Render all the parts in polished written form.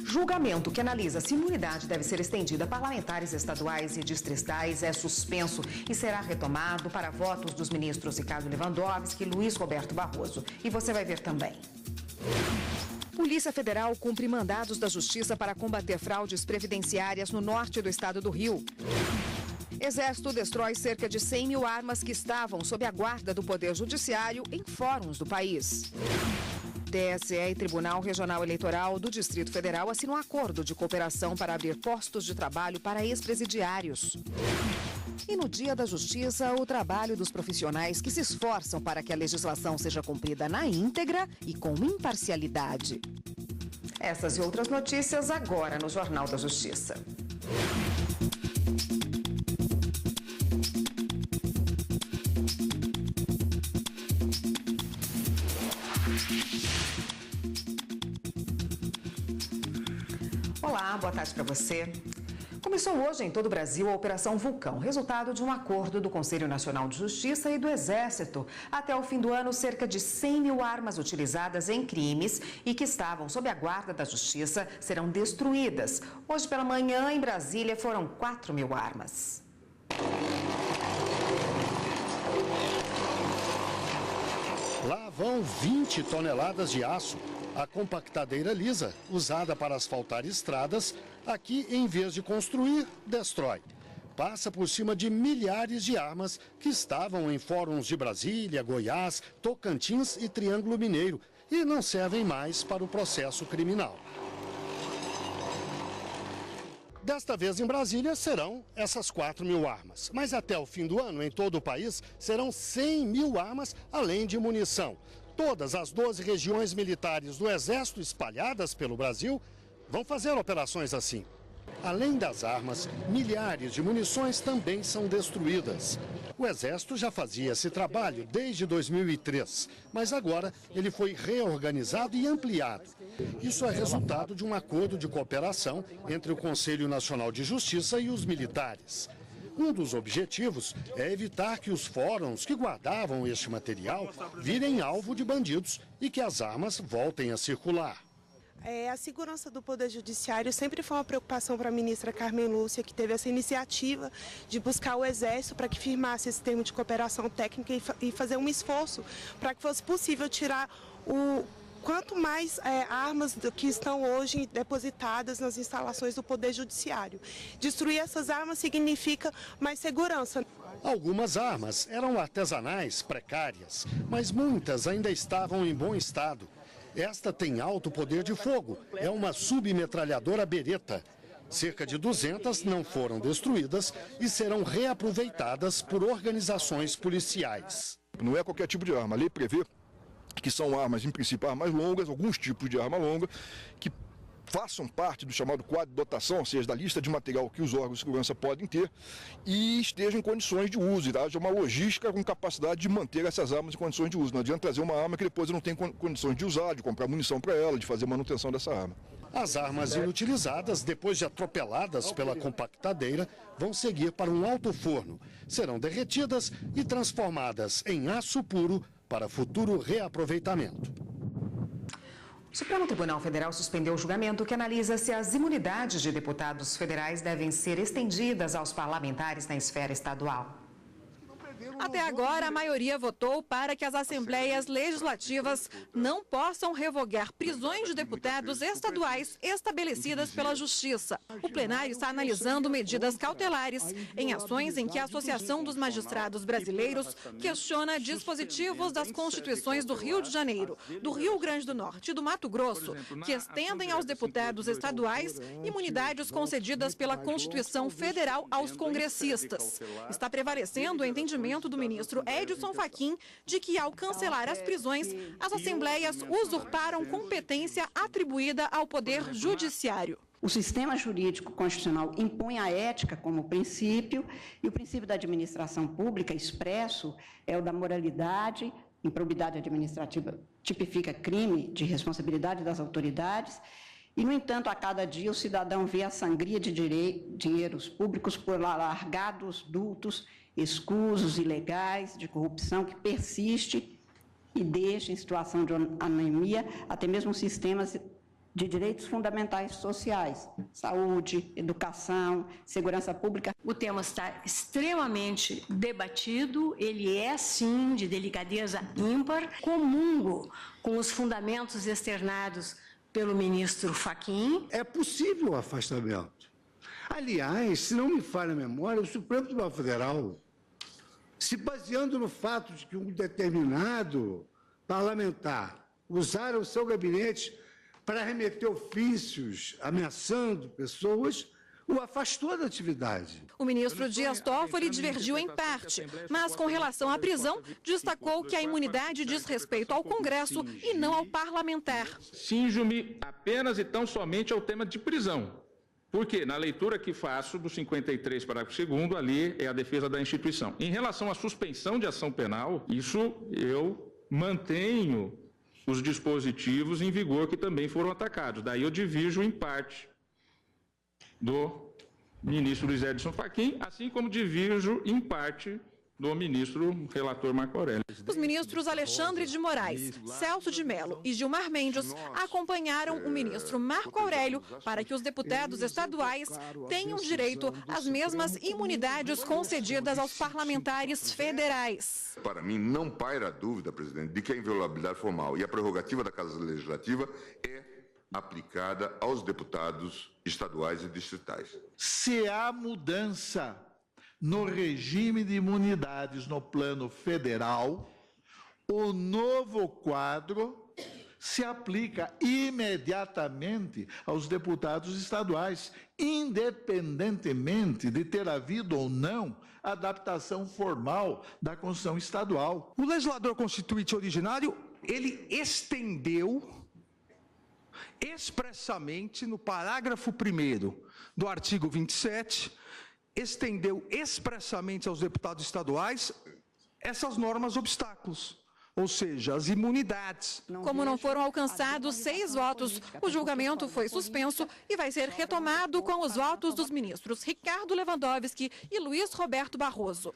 Julgamento que analisa se imunidade deve ser estendida a parlamentares estaduais e distritais é suspenso e será retomado para votos dos ministros Ricardo Lewandowski e Luiz Roberto Barroso. E você vai ver também. Polícia Federal cumpre mandados da Justiça para combater fraudes previdenciárias no norte do estado do Rio. Exército destrói cerca de 100 mil armas que estavam sob a guarda do Poder Judiciário em fóruns do país. TSE e Tribunal Regional Eleitoral do Distrito Federal assinam um acordo de cooperação para abrir postos de trabalho para ex-presidiários. E no Dia da Justiça, o trabalho dos profissionais que se esforçam para que a legislação seja cumprida na íntegra e com imparcialidade. Essas e outras notícias agora no Jornal da Justiça. Olá, boa tarde para você. Começou hoje em todo o Brasil a Operação Vulcão, resultado de um acordo do Conselho Nacional de Justiça e do Exército. Até o fim do ano, cerca de 100 mil armas utilizadas em crimes e que estavam sob a guarda da Justiça serão destruídas. Hoje pela manhã, em Brasília, foram 4 mil armas. Lá vão 20 toneladas de aço. A compactadeira lisa, usada para asfaltar estradas, aqui, em vez de construir, destrói. Passa por cima de milhares de armas que estavam em fóruns de Brasília, Goiás, Tocantins e Triângulo Mineiro e não servem mais para o processo criminal. Desta vez em Brasília serão essas 4 mil armas. Mas até o fim do ano, em todo o país, serão 100 mil armas, além de munição. Todas as 12 regiões militares do Exército espalhadas pelo Brasil vão fazer operações assim. Além das armas, milhares de munições também são destruídas. O Exército já fazia esse trabalho desde 2003, mas agora ele foi reorganizado e ampliado. Isso é resultado de um acordo de cooperação entre o Conselho Nacional de Justiça e os militares. Um dos objetivos é evitar que os fóruns que guardavam este material virem alvo de bandidos e que as armas voltem a circular. A segurança do Poder Judiciário sempre foi uma preocupação para a ministra Carmen Lúcia, que teve essa iniciativa de buscar o Exército para que firmasse esse termo de cooperação técnica e fazer um esforço para que fosse possível tirar quanto mais armas que estão hoje depositadas nas instalações do Poder Judiciário. Destruir essas armas significa mais segurança. Algumas armas eram artesanais, precárias, mas muitas ainda estavam em bom estado. Esta tem alto poder de fogo, é uma submetralhadora Beretta. Cerca de 200 não foram destruídas e serão reaproveitadas por organizações policiais. Não é qualquer tipo de arma, a lei prevê que são armas, em princípio, armas longas, alguns tipos de arma longa, que façam parte do chamado quadro de dotação, ou seja, da lista de material que os órgãos de segurança podem ter e estejam em condições de uso, e haja uma logística com capacidade de manter essas armas em condições de uso. Não adianta trazer uma arma que depois eu não tenho condições de usar, de comprar munição para ela, de fazer manutenção dessa arma. As armas inutilizadas, depois de atropeladas pela compactadeira, vão seguir para um alto-forno. Serão derretidas e transformadas em aço puro para futuro reaproveitamento. O Supremo Tribunal Federal suspendeu o julgamento que analisa se as imunidades de deputados federais devem ser estendidas aos parlamentares na esfera estadual. Até agora, a maioria votou para que as assembleias legislativas não possam revogar prisões de deputados estaduais estabelecidas pela Justiça. O plenário está analisando medidas cautelares em ações em que a Associação dos Magistrados Brasileiros questiona dispositivos das Constituições do Rio de Janeiro, do Rio Grande do Norte e do Mato Grosso, que estendem aos deputados estaduais imunidades concedidas pela Constituição Federal aos congressistas. Está prevalecendo o entendimento do ministro Edson Fachin de que, ao cancelar as prisões, as assembleias usurparam competência atribuída ao Poder Judiciário. O sistema jurídico constitucional impõe a ética como princípio e o princípio da administração pública expresso é o da moralidade. Improbidade administrativa tipifica crime de responsabilidade das autoridades. E, no entanto, a cada dia o cidadão vê a sangria de dinheiros públicos por alargados dutos escusos, ilegais, de corrupção que persiste e deixa em situação de anemia até mesmo sistemas de direitos fundamentais sociais, saúde, educação, segurança pública. O tema está extremamente debatido, ele é, sim, de delicadeza ímpar, comungo com os fundamentos externados pelo ministro Fachin. É possível o afastamento. Aliás, se não me falha a memória, o Supremo Tribunal Federal, se baseando no fato de que um determinado parlamentar usara o seu gabinete para remeter ofícios ameaçando pessoas, o afastou da atividade. O ministro Dias Toffoli divergiu em parte, mas com relação à prisão, destacou que a imunidade diz respeito ao Congresso e não ao parlamentar. Cinjo-me apenas e tão somente ao tema de prisão. Porque, na leitura que faço do 53, parágrafo 2º, ali é a defesa da instituição. Em relação à suspensão de ação penal, isso eu mantenho os dispositivos em vigor que também foram atacados. Daí eu divirjo em parte do ministro Luiz Edson Fachin, assim como divirjo em parte do ministro relator Marco Aurélio. Os ministros Alexandre de Moraes, Celso de Mello e Gilmar Mendes acompanharam o ministro Marco Aurélio para que os deputados estaduais tenham direito às mesmas imunidades concedidas aos parlamentares federais. Para mim, não paira a dúvida, presidente, de que a inviolabilidade formal e a prerrogativa da Casa Legislativa é aplicada aos deputados estaduais e distritais. Se há mudança no regime de imunidades no plano federal, o novo quadro se aplica imediatamente aos deputados estaduais, independentemente de ter havido ou não adaptação formal da Constituição estadual. O legislador constituinte originário, ele estendeu expressamente no parágrafo 1º do artigo 27, estendeu expressamente aos deputados estaduais essas normas obstáculos, ou seja, as imunidades. Como não foram alcançados 6 votos, o julgamento foi suspenso e vai ser retomado com os votos dos ministros Ricardo Lewandowski e Luiz Roberto Barroso.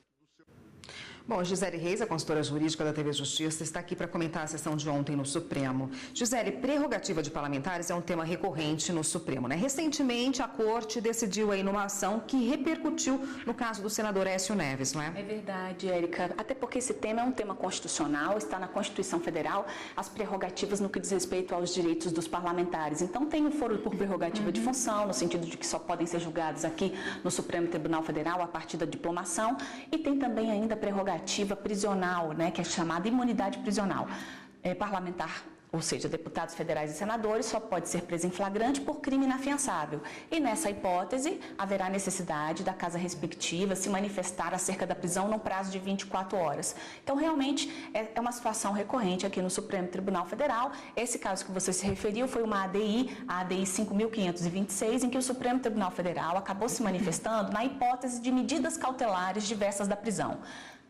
Bom, Gisele Reis, a consultora jurídica da TV Justiça, está aqui para comentar a sessão de ontem no Supremo. Gisele, prerrogativa de parlamentares é um tema recorrente no Supremo, né? Recentemente, a Corte decidiu aí numa ação que repercutiu no caso do senador Aécio Neves, não é? É verdade, Érica. Até porque esse tema é um tema constitucional, está na Constituição Federal, as prerrogativas no que diz respeito aos direitos dos parlamentares. Então, tem o foro por prerrogativa de função, no sentido de que só podem ser julgados aqui no Supremo Tribunal Federal a partir da diplomação, e tem também ainda a prerrogativa prisional, né, que é chamada imunidade prisional. Parlamentar, ou seja, deputados federais e senadores, só pode ser preso em flagrante por crime inafiançável. E nessa hipótese, haverá necessidade da casa respectiva se manifestar acerca da prisão no prazo de 24 horas. Então, realmente, é uma situação recorrente aqui no Supremo Tribunal Federal. Esse caso que você se referiu foi uma ADI, a ADI 5.526, em que o Supremo Tribunal Federal acabou se manifestando na hipótese de medidas cautelares diversas da prisão.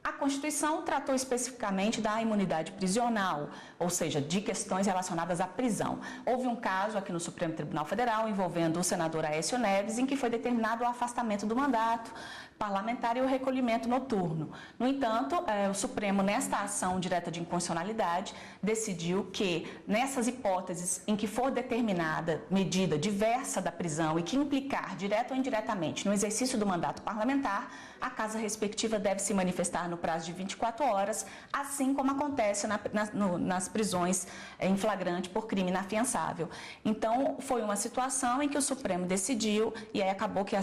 A Constituição tratou especificamente da imunidade prisional, ou seja, de questões relacionadas à prisão. Houve um caso aqui no Supremo Tribunal Federal envolvendo o senador Aécio Neves, em que foi determinado o afastamento do mandato parlamentar e o recolhimento noturno. No entanto, o Supremo, nesta ação direta de inconstitucionalidade, decidiu que, nessas hipóteses em que for determinada medida diversa da prisão e que implicar, direto ou indiretamente, no exercício do mandato parlamentar, a casa respectiva deve se manifestar no prazo de 24 horas, assim como acontece nas prisões em flagrante por crime inafiançável. Então, foi uma situação em que o Supremo decidiu, e aí acabou que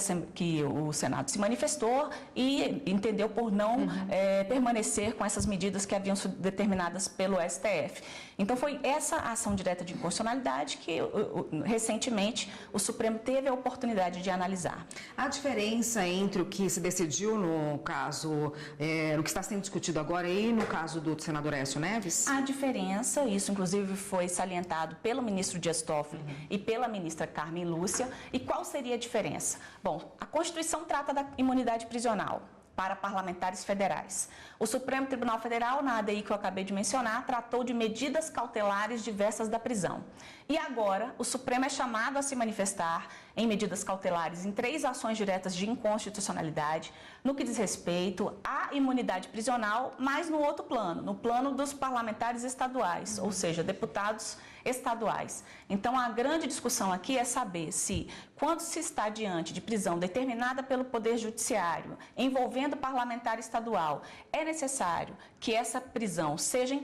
o Senado se manifestou e entendeu por não permanecer com essas medidas que haviam sido determinadas pelo STF. Então, foi essa ação direta de inconstitucionalidade que, recentemente, o Supremo teve a oportunidade de analisar. A diferença entre o que se decidiu no caso, no que está sendo discutido agora e no caso do senador Aécio Neves? A diferença, isso inclusive foi salientado pelo ministro Dias Toffoli e pela ministra Carmen Lúcia. E qual seria a diferença? Bom, a Constituição trata da imunidade prisional para parlamentares federais. O Supremo Tribunal Federal, na ADI que eu acabei de mencionar, tratou de medidas cautelares diversas da prisão. E agora, o Supremo é chamado a se manifestar em medidas cautelares em 3 ações diretas de inconstitucionalidade, no que diz respeito à imunidade prisional, mas no outro plano, no plano dos parlamentares estaduais, ou seja, deputados estaduais. Então, a grande discussão aqui é saber se, quando se está diante de prisão determinada pelo Poder Judiciário, envolvendo parlamentar estadual, é necessário que essa prisão seja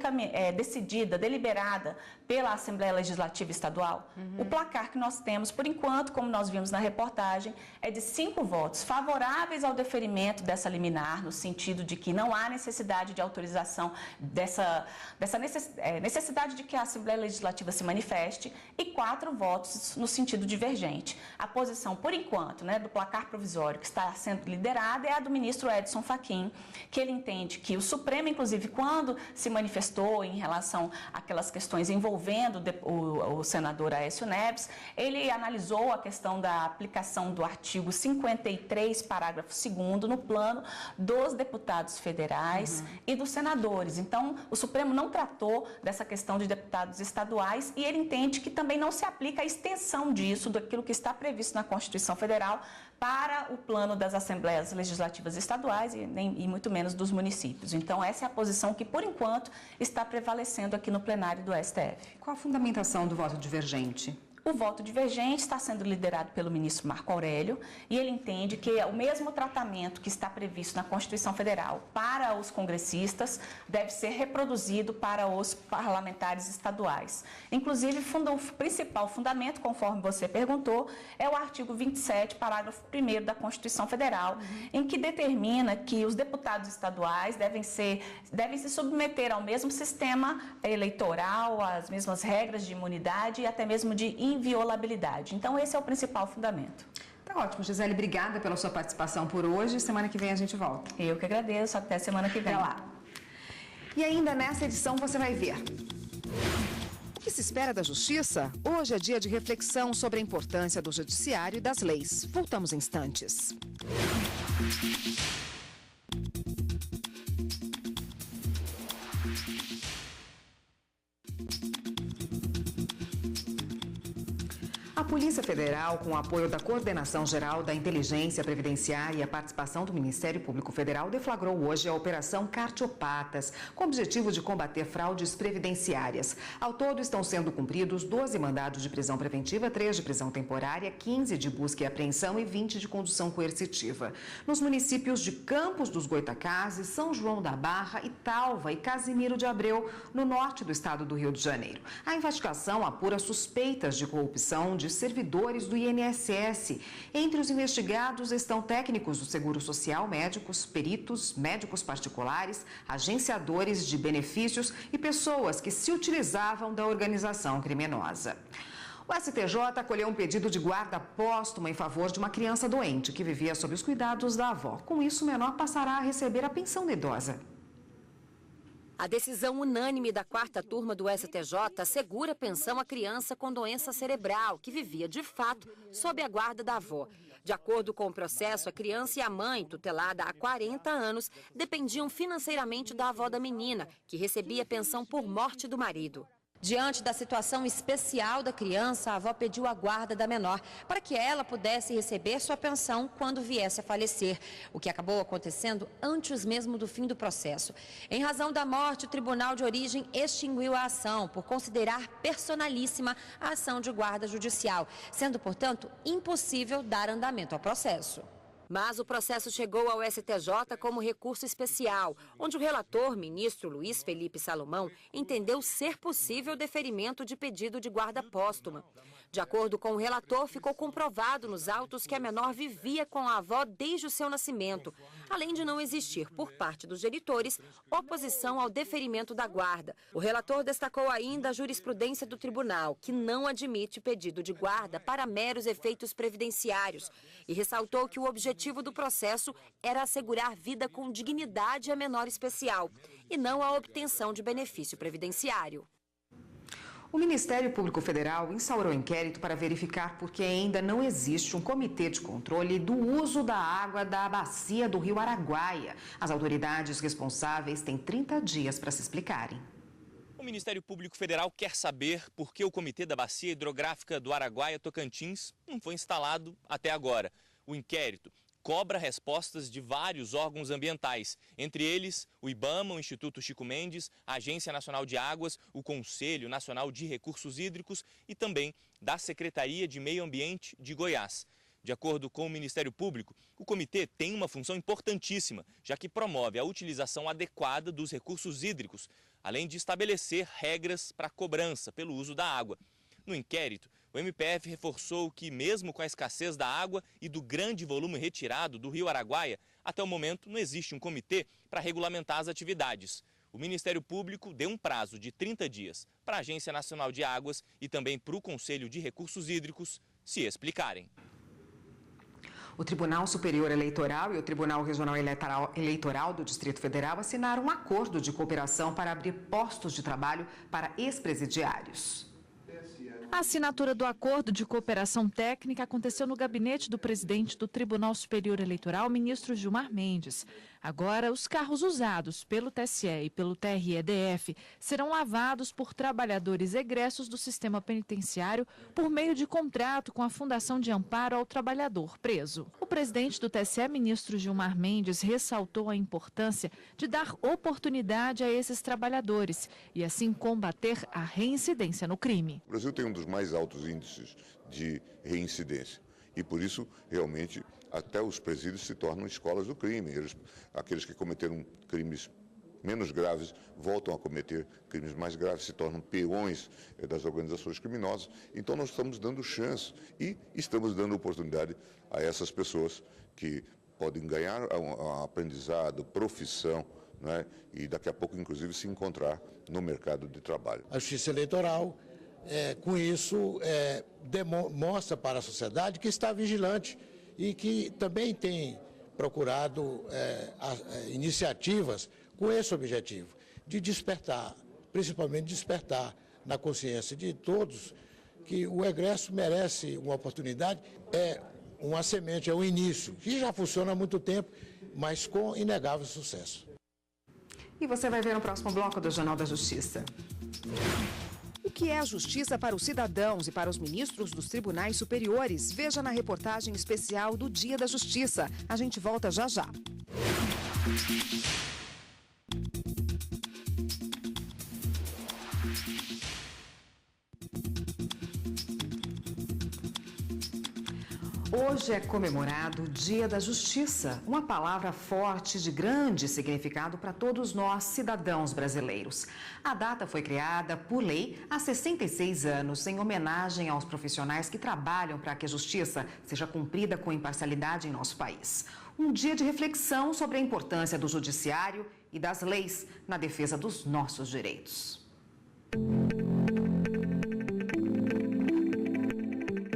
decidida, deliberada pela Assembleia Legislativa Estadual. O placar que nós temos, por enquanto, como nós vimos na reportagem, é de 5 votos favoráveis ao deferimento dessa liminar, no sentido de que não há necessidade de autorização necessidade de que a Assembleia Legislativa se manifeste, e 4 votos no sentido divergente. A posição, por enquanto, do placar provisório que está sendo liderada é a do ministro Edson Fachin, que ele entende que o Supremo, inclusive, quando se manifestou em relação àquelas questões envolvendo o senador Aécio Neves, ele analisou a questão da aplicação do artigo 53, parágrafo 2º, no plano dos deputados federais e dos senadores. Então, o Supremo não tratou dessa questão de deputados estaduais e ele entende que também não se aplica a extensão disso, daquilo que está previsto na Constituição Federal, para o plano das Assembleias Legislativas Estaduais e muito menos dos municípios. Então, essa é a posição que, por enquanto, está prevalecendo aqui no plenário do STF. Qual a fundamentação do voto divergente? O voto divergente está sendo liderado pelo ministro Marco Aurélio e ele entende que o mesmo tratamento que está previsto na Constituição Federal para os congressistas deve ser reproduzido para os parlamentares estaduais. Inclusive, o principal fundamento, conforme você perguntou, é o artigo 27, parágrafo 1º da Constituição Federal, em que determina que os deputados estaduais devem se submeter ao mesmo sistema eleitoral, às mesmas regras de imunidade e até mesmo de inviolabilidade. Então, esse é o principal fundamento. Tá ótimo, Gisele. Obrigada pela sua participação por hoje. Semana que vem a gente volta. Eu que agradeço. Até semana que vem. Até lá. E ainda nessa edição você vai ver: o que se espera da Justiça? Hoje é dia de reflexão sobre a importância do Judiciário e das leis. Voltamos em instantes. A Polícia Federal, com o apoio da Coordenação Geral da Inteligência Previdenciária e a participação do Ministério Público Federal, deflagrou hoje a Operação Cartiopatas, com o objetivo de combater fraudes previdenciárias. Ao todo, estão sendo cumpridos 12 mandados de prisão preventiva, 3 de prisão temporária, 15 de busca e apreensão e 20 de condução coercitiva. Nos municípios de Campos dos Goitacazes, São João da Barra, Italva e Casimiro de Abreu, no norte do estado do Rio de Janeiro. A investigação apura suspeitas de corrupção de servidores do INSS. Entre os investigados estão técnicos do Seguro Social, médicos, peritos, médicos particulares, agenciadores de benefícios e pessoas que se utilizavam da organização criminosa. O STJ acolheu um pedido de guarda póstuma em favor de uma criança doente que vivia sob os cuidados da avó. Com isso, o menor passará a receber a pensão da idosa. A decisão unânime da 4ª turma do STJ assegura pensão à criança com doença cerebral, que vivia, de fato, sob a guarda da avó. De acordo com o processo, a criança e a mãe, tutelada há 40 anos, dependiam financeiramente da avó da menina, que recebia pensão por morte do marido. Diante da situação especial da criança, a avó pediu a guarda da menor para que ela pudesse receber sua pensão quando viesse a falecer, o que acabou acontecendo antes mesmo do fim do processo. Em razão da morte, o tribunal de origem extinguiu a ação por considerar personalíssima a ação de guarda judicial, sendo, portanto, impossível dar andamento ao processo. Mas o processo chegou ao STJ como recurso especial, onde o relator, ministro Luiz Felipe Salomão, entendeu ser possível o deferimento de pedido de guarda póstuma. De acordo com o relator, ficou comprovado nos autos que a menor vivia com a avó desde o seu nascimento, além de não existir, por parte dos genitores, oposição ao deferimento da guarda. O relator destacou ainda a jurisprudência do tribunal, que não admite pedido de guarda para meros efeitos previdenciários, e ressaltou que o objetivo do processo era assegurar vida com dignidade à menor especial, e não a obtenção de benefício previdenciário. O Ministério Público Federal instaurou inquérito para verificar por que ainda não existe um comitê de controle do uso da água da bacia do Rio Araguaia. As autoridades responsáveis têm 30 dias para se explicarem. O Ministério Público Federal quer saber por que o Comitê da Bacia Hidrográfica do Araguaia Tocantins não foi instalado até agora. O inquérito cobra respostas de vários órgãos ambientais, entre eles o IBAMA, o Instituto Chico Mendes, a Agência Nacional de Águas, o Conselho Nacional de Recursos Hídricos e também da Secretaria de Meio Ambiente de Goiás. De acordo com o Ministério Público, o comitê tem uma função importantíssima, já que promove a utilização adequada dos recursos hídricos, além de estabelecer regras para a cobrança pelo uso da água. No inquérito, o MPF reforçou que, mesmo com a escassez da água e do grande volume retirado do rio Araguaia, até o momento não existe um comitê para regulamentar as atividades. O Ministério Público deu um prazo de 30 dias para a Agência Nacional de Águas e também para o Conselho de Recursos Hídricos se explicarem. O Tribunal Superior Eleitoral e o Tribunal Regional Eleitoral do Distrito Federal assinaram um acordo de cooperação para abrir postos de trabalho para ex-presidiários. A assinatura do acordo de cooperação técnica aconteceu no gabinete do presidente do Tribunal Superior Eleitoral, ministro Gilmar Mendes. Agora, os carros usados pelo TSE e pelo TRE-DF serão lavados por trabalhadores egressos do sistema penitenciário por meio de contrato com a Fundação de Amparo ao Trabalhador Preso. O presidente do TSE, ministro Gilmar Mendes, ressaltou a importância de dar oportunidade a esses trabalhadores e assim combater a reincidência no crime. O Brasil tem um dos mais altos índices de reincidência e, por isso, realmente, até os presídios se tornam escolas do crime. Aqueles que cometeram crimes menos graves voltam a cometer crimes mais graves, se tornam peões das organizações criminosas. Então, nós estamos dando chance e estamos dando oportunidade a essas pessoas que podem ganhar um aprendizado, profissão, né? E daqui a pouco, inclusive, se encontrar no mercado de trabalho. A Justiça Eleitoral, com isso, demonstra para a sociedade que está vigilante e que também tem procurado iniciativas com esse objetivo, de despertar, principalmente despertar na consciência de todos que o egresso merece uma oportunidade, é uma semente, é um início, que já funciona há muito tempo, mas com inegável sucesso. E você vai ver no próximo bloco do Jornal da Justiça. O que é a justiça para os cidadãos e para os ministros dos tribunais superiores? Veja na reportagem especial do Dia da Justiça. A gente volta já já. Hoje é comemorado o Dia da Justiça, uma palavra forte de grande significado para todos nós, cidadãos brasileiros. A data foi criada por lei há 66 anos, em homenagem aos profissionais que trabalham para que a justiça seja cumprida com imparcialidade em nosso país. Um dia de reflexão sobre a importância do judiciário e das leis na defesa dos nossos direitos.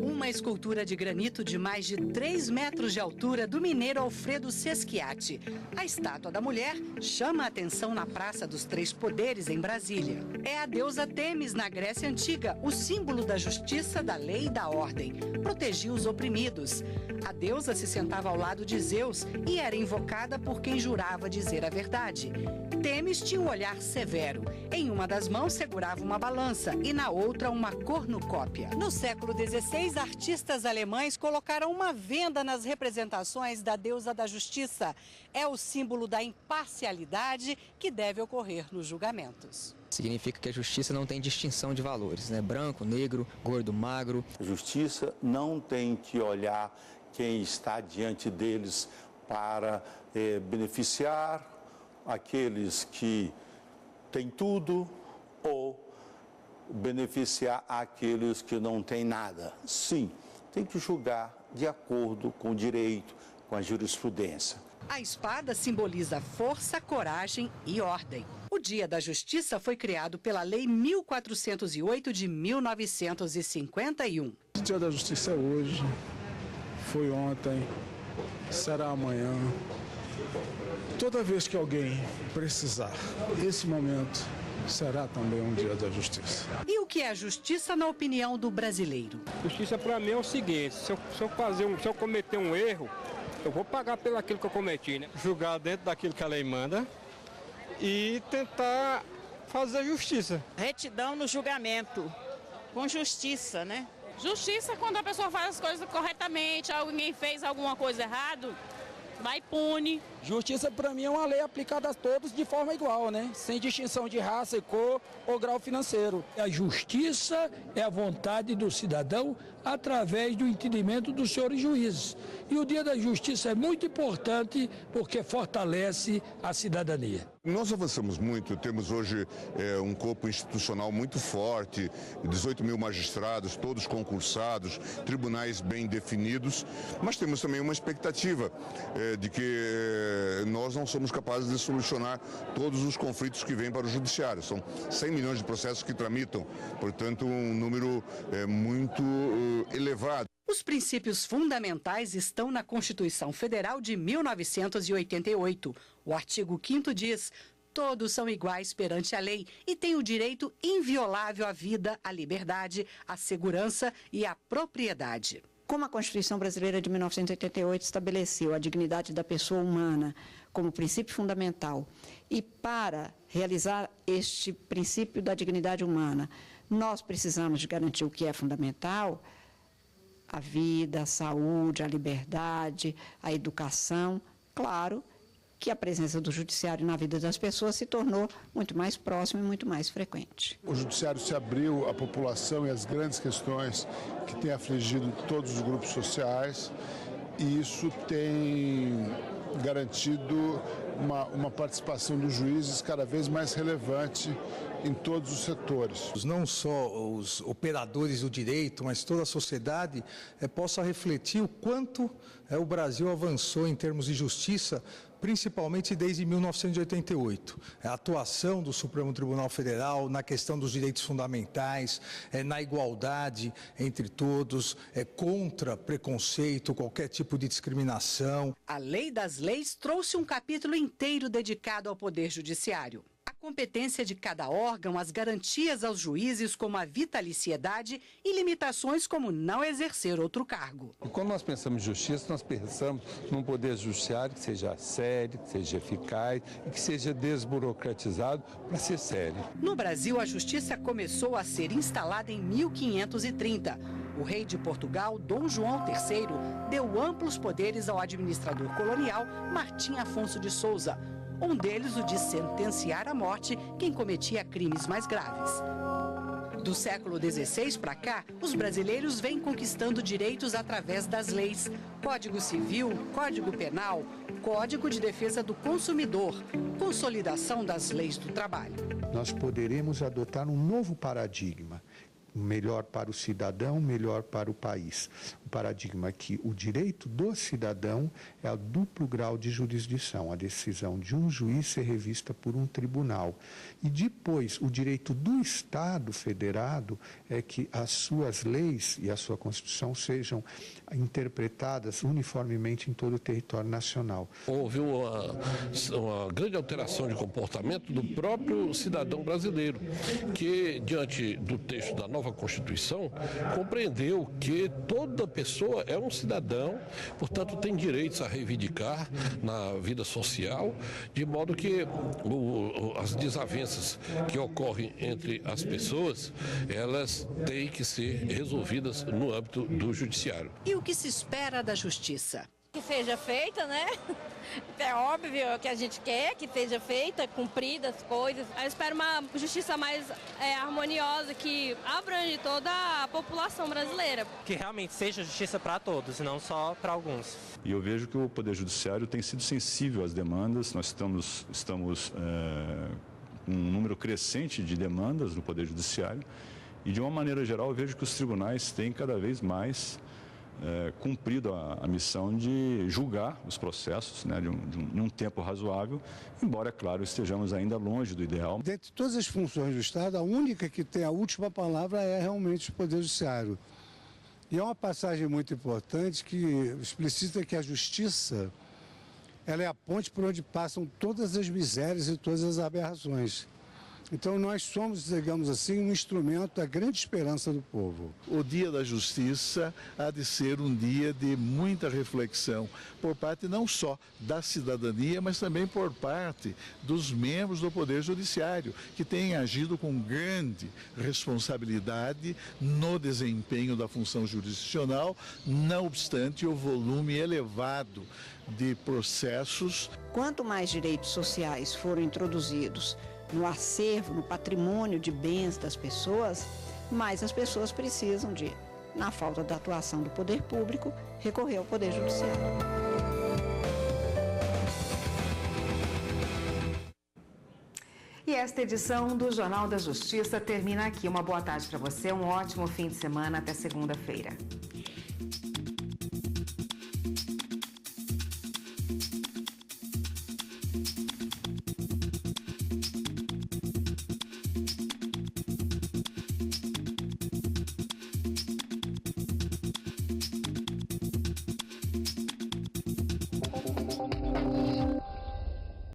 Uma escultura de granito de mais de 3 metros de altura do mineiro Alfredo Seschiatti. A estátua da mulher chama a atenção na Praça dos Três Poderes, em Brasília. É a deusa Têmis, na Grécia Antiga, o símbolo da justiça, da lei e da ordem. Protegia os oprimidos. A deusa se sentava ao lado de Zeus e era invocada por quem jurava dizer a verdade. Têmis tinha um olhar severo. Em uma das mãos segurava uma balança e na outra uma cornucópia. No século XVI, artistas alemães colocaram uma venda nas representações da deusa da justiça. É o símbolo da imparcialidade que deve ocorrer nos julgamentos. Significa que a justiça não tem distinção de valores, né? Branco, negro, gordo, magro. A justiça não tem que olhar quem está diante deles para beneficiar aqueles que têm tudo ou beneficiar aqueles que não têm nada. Sim, tem que julgar de acordo com o direito, com a jurisprudência. A espada simboliza força, coragem e ordem. O Dia da Justiça foi criado pela Lei 1408 de 1951. O Dia da Justiça é hoje, foi ontem, será amanhã. Toda vez que alguém precisar, esse momento será também um Dia da Justiça. E o que é justiça na opinião do brasileiro? Justiça para mim é o seguinte, se eu cometer um erro, eu vou pagar pelo aquilo que eu cometi, né? Julgar dentro daquilo que a lei manda e tentar fazer justiça. Retidão no julgamento, com justiça, né? Justiça é quando a pessoa faz as coisas corretamente, alguém fez alguma coisa errada, vai pune. Justiça, para mim, é uma lei aplicada a todos de forma igual, né? Sem distinção de raça, cor ou grau financeiro. A justiça é a vontade do cidadão através do entendimento dos senhores juízes. E o Dia da Justiça é muito importante porque fortalece a cidadania. Nós avançamos muito, temos hoje um corpo institucional muito forte, 18 mil magistrados, todos concursados, tribunais bem definidos, mas temos também uma expectativa de que nós não somos capazes de solucionar todos os conflitos que vêm para o judiciário. São 100 milhões de processos que tramitam, portanto um número muito elevado. Os princípios fundamentais estão na Constituição Federal de 1988. O artigo 5º diz: todos são iguais perante a lei e têm o direito inviolável à vida, à liberdade, à segurança e à propriedade. Como a Constituição Brasileira de 1988 estabeleceu a dignidade da pessoa humana como princípio fundamental, e para realizar este princípio da dignidade humana, nós precisamos de garantir o que é fundamental: a vida, a saúde, a liberdade, a educação. Claro que a presença do judiciário na vida das pessoas se tornou muito mais próxima e muito mais frequente. O judiciário se abriu à população e às grandes questões que têm afligido todos os grupos sociais, e isso tem garantido uma participação dos juízes cada vez mais relevante em todos os setores. Não só os operadores do direito, mas toda a sociedade possa refletir o quanto o Brasil avançou em termos de justiça, principalmente desde 1988. A atuação do Supremo Tribunal Federal na questão dos direitos fundamentais, na igualdade entre todos, contra preconceito, qualquer tipo de discriminação. A Lei das Leis trouxe um capítulo inteiro dedicado ao Poder Judiciário. A competência de cada órgão, as garantias aos juízes como a vitaliciedade e limitações como não exercer outro cargo. E quando nós pensamos em justiça, nós pensamos num poder judiciário que seja sério, que seja eficaz e que seja desburocratizado para ser sério. No Brasil, a justiça começou a ser instalada em 1530. O rei de Portugal, Dom João III, deu amplos poderes ao administrador colonial Martim Afonso de Souza. Um deles o de sentenciar à morte quem cometia crimes mais graves. Do século XVI para cá, os brasileiros vêm conquistando direitos através das leis. Código Civil, Código Penal, Código de Defesa do Consumidor, consolidação das leis do trabalho. Nós poderemos adotar um novo paradigma, melhor para o cidadão, melhor para o país. O paradigma que o direito do cidadão é o duplo grau de jurisdição, a decisão de um juiz ser revista por um tribunal. E depois, o direito do Estado federado é que as suas leis e a sua Constituição sejam interpretadas uniformemente em todo o território nacional. Houve uma grande alteração de comportamento do próprio cidadão brasileiro, que, diante do texto da nova Constituição, compreendeu que toda pessoa é um cidadão, portanto tem direitos a reivindicar na vida social, de modo que as desavenças que ocorrem entre as pessoas, elas têm que ser resolvidas no âmbito do judiciário. E o que se espera da justiça? Que seja feita, né? É óbvio que a gente quer que seja feita, cumprida as coisas. Eu espero uma justiça mais harmoniosa, que abrange toda a população brasileira. Que realmente seja justiça para todos, não só para alguns. E eu vejo que o Poder Judiciário tem sido sensível às demandas. Nós estamos com um número crescente de demandas no Poder Judiciário. E, de uma maneira geral, eu vejo que os tribunais têm cada vez mais cumprido a missão de julgar os processos, né, de um tempo razoável, embora, é claro, estejamos ainda longe do ideal. Dentre todas as funções do Estado, a única que tem a última palavra é realmente o Poder Judiciário. E é uma passagem muito importante que explicita que a justiça, ela é a ponte por onde passam todas as misérias e todas as aberrações. Então nós somos, digamos assim, um instrumento da grande esperança do povo. O Dia da Justiça há de ser um dia de muita reflexão por parte não só da cidadania, mas também por parte dos membros do Poder Judiciário, que têm agido com grande responsabilidade no desempenho da função jurisdicional, não obstante o volume elevado de processos. Quanto mais direitos sociais foram introduzidos no acervo, no patrimônio de bens das pessoas, mais as pessoas precisam de, na falta da atuação do poder público, recorrer ao Poder Judiciário. E esta edição do Jornal da Justiça termina aqui. Uma boa tarde para você, um ótimo fim de semana, até segunda-feira.